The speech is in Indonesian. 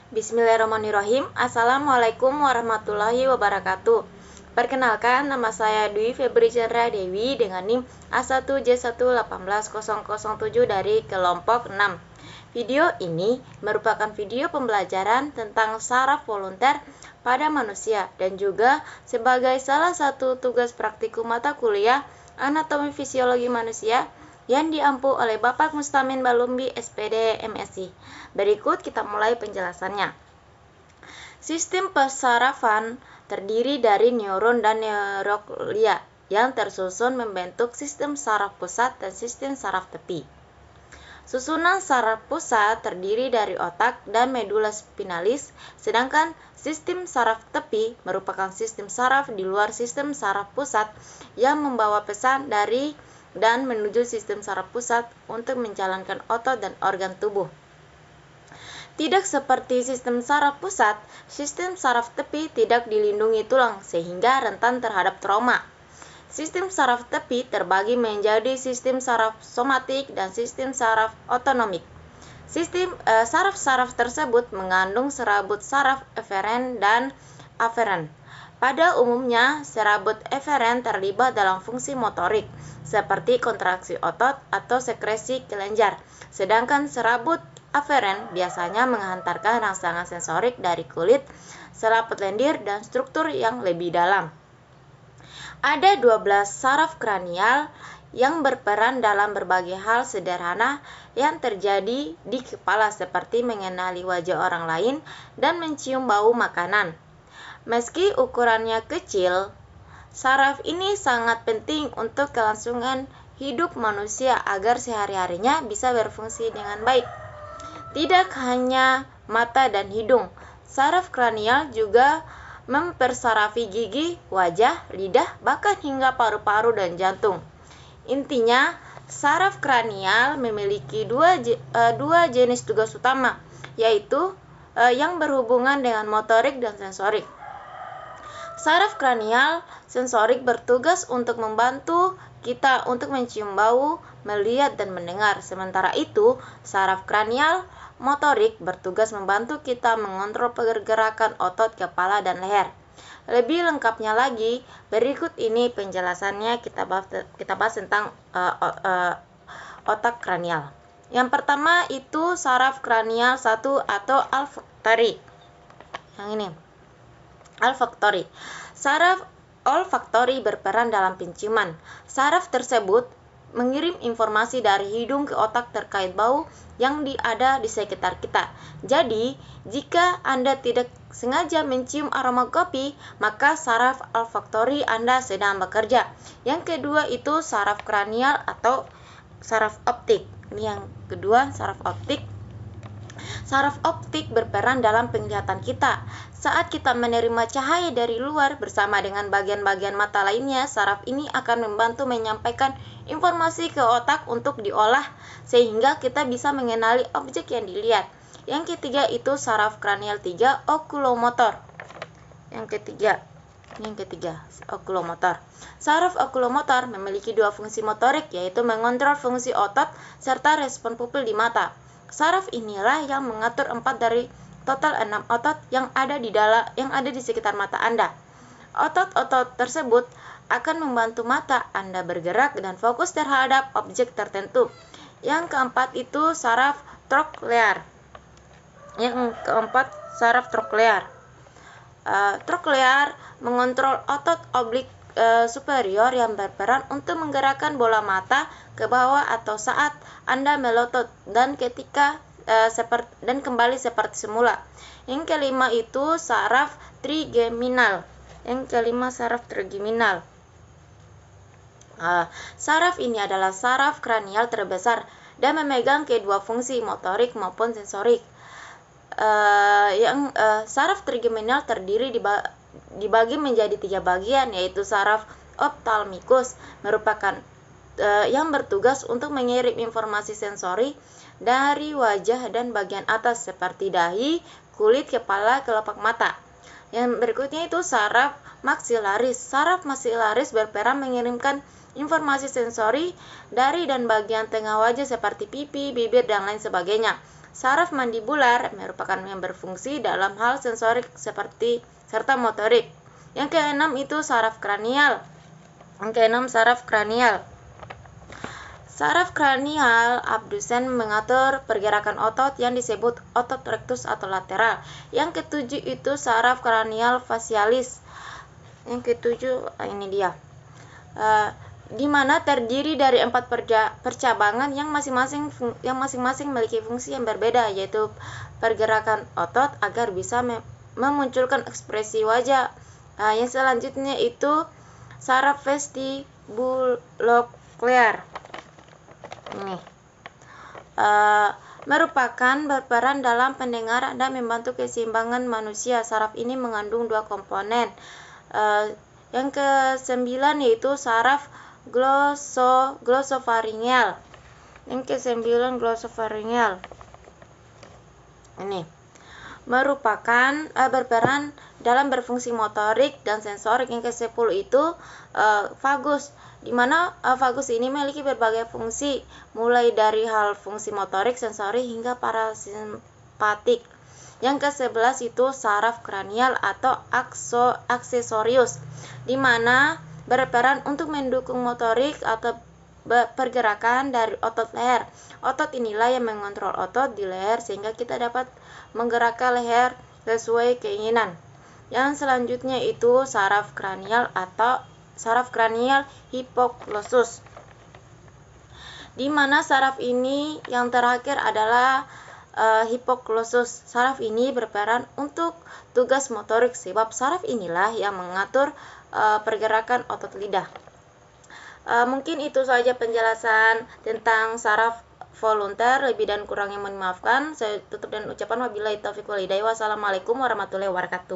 Bismillahirrahmanirrahim. Assalamualaikum warahmatullahi wabarakatuh. Perkenalkan, nama saya Dwi Febri Chandra Dewi dengan NIM A1J1181007 dari kelompok 6. Video ini merupakan video pembelajaran tentang saraf volunter pada manusia dan juga sebagai salah satu tugas praktikum mata kuliah Anatomi Fisiologi Manusia yang diampu oleh Bapak Mustamin Balumbi, SPD, MSc. Berikut kita mulai penjelasannya. Sistem persarafan terdiri dari neuron dan neuroglia yang tersusun membentuk sistem saraf pusat dan sistem saraf tepi. Susunan saraf pusat terdiri dari otak dan medula spinalis, sedangkan sistem saraf tepi merupakan sistem saraf di luar sistem saraf pusat yang membawa pesan dari dan menuju sistem saraf pusat untuk menjalankan otot dan organ tubuh. Tidak seperti sistem saraf pusat, sistem saraf tepi tidak dilindungi tulang sehingga rentan terhadap trauma. Sistem saraf tepi terbagi menjadi sistem saraf somatik dan sistem saraf otonomik. Sistem saraf-saraf tersebut mengandung serabut saraf eferen dan aferen. Pada umumnya, serabut eferen terlibat dalam fungsi motorik, seperti kontraksi otot atau sekresi kelenjar, sedangkan serabut aferen biasanya menghantarkan rangsangan sensorik dari kulit, selaput lendir, dan struktur yang lebih dalam. Ada 12 saraf kranial yang berperan dalam berbagai hal sederhana yang terjadi di kepala seperti mengenali wajah orang lain dan mencium bau makanan. Meski ukurannya kecil, saraf ini sangat penting untuk kelangsungan hidup manusia agar sehari-harinya bisa berfungsi dengan baik. Tidak hanya mata dan hidung, saraf kranial juga mempersarafi gigi, wajah, lidah, bahkan hingga paru-paru dan jantung. Intinya, saraf kranial memiliki dua jenis tugas utama, yaitu yang berhubungan dengan motorik dan sensorik. Saraf kranial sensorik bertugas untuk membantu kita untuk mencium bau, melihat, dan mendengar. Sementara itu, saraf kranial motorik bertugas membantu kita mengontrol pergerakan otot kepala dan leher. Lebih lengkapnya lagi, berikut ini penjelasannya kita bahas tentang otak kranial. Yang pertama itu saraf kranial 1 atau olfaktori. Yang ini. Olfaktori. Saraf olfaktori berperan dalam penciuman. Saraf tersebut mengirim informasi dari hidung ke otak terkait bau yang ada di sekitar kita. Jadi, jika Anda tidak sengaja mencium aroma kopi, maka saraf olfaktori Anda sedang bekerja. Yang kedua itu saraf kranial atau saraf optik. Ini yang kedua, saraf optik. Saraf optik berperan dalam penglihatan kita. Saat kita menerima cahaya dari luar bersama dengan bagian-bagian mata lainnya, saraf ini akan membantu menyampaikan informasi ke otak untuk diolah sehingga kita bisa mengenali objek yang dilihat. Yang ketiga itu saraf kranial 3, okulomotor. Yang ketiga, okulomotor. Saraf okulomotor memiliki dua fungsi motorik, yaitu mengontrol fungsi otot serta respon pupil di mata. Saraf inilah yang mengatur 4 dari total 6 otot yang ada di sekitar mata Anda. Otot-otot tersebut akan membantu mata Anda bergerak dan fokus terhadap objek tertentu. Yang keempat itu saraf troklear. Troklear mengontrol otot oblik superior yang berperan untuk menggerakkan bola mata ke bawah atau saat Anda melotot dan kembali seperti semula. Yang kelima itu saraf trigeminal. Saraf ini adalah saraf kranial terbesar dan memegang kedua fungsi motorik maupun sensorik. Saraf trigeminal terdiri dibagi menjadi 3 bagian, yaitu saraf ophthalmicus merupakan yang bertugas untuk mengirim informasi sensori dari wajah dan bagian atas seperti dahi, kulit, kepala, kelopak mata. Yang berikutnya itu saraf maksilaris. Saraf maksilaris berperan mengirimkan informasi sensori dari dan bagian tengah wajah seperti pipi, bibir, dan lain sebagainya. Saraf mandibular merupakan yang berfungsi dalam hal sensorik seperti serta motorik. Yang keenam itu saraf kranial. Saraf kranial abdusen mengatur pergerakan otot yang disebut otot rectus atau lateral. Yang ketujuh itu saraf kranial facialis. Yang ketujuh ini dia. Di mana terdiri dari 4 percabangan yang masing-masing memiliki fungsi yang berbeda, yaitu pergerakan otot agar bisa memunculkan ekspresi wajah. Yang selanjutnya itu saraf vestibuloklear. Ini merupakan berperan dalam pendengaran dan membantu keseimbangan manusia. Saraf ini mengandung 2 komponen. Yang ke-9 yaitu saraf glosopharyngeal. Ini merupakan berperan dalam berfungsi motorik dan sensorik. Yang ke-10 itu vagus, di mana vagus ini memiliki berbagai fungsi, mulai dari hal fungsi motorik, sensorik hingga parasimpatik. Yang ke-11 itu saraf kranial atau aksesorius, di mana berperan untuk mendukung motorik atau pergerakan dari otot leher. Otot inilah yang mengontrol otot di leher sehingga kita dapat menggerakkan leher sesuai keinginan. Yang selanjutnya itu saraf kranial atau saraf kranial hipoglosus, di mana saraf ini yang terakhir adalah hipoglosus. Saraf ini berperan untuk tugas motorik sebab saraf inilah yang mengatur pergerakan otot lidah. Mungkin itu saja penjelasan tentang saraf volunter. Lebih dan kurangnya mohon maafkan. Saya tutup dengan ucapan wabillahi taufiq wal hidayah. Wassalamualaikum warahmatullahi wabarakatuh.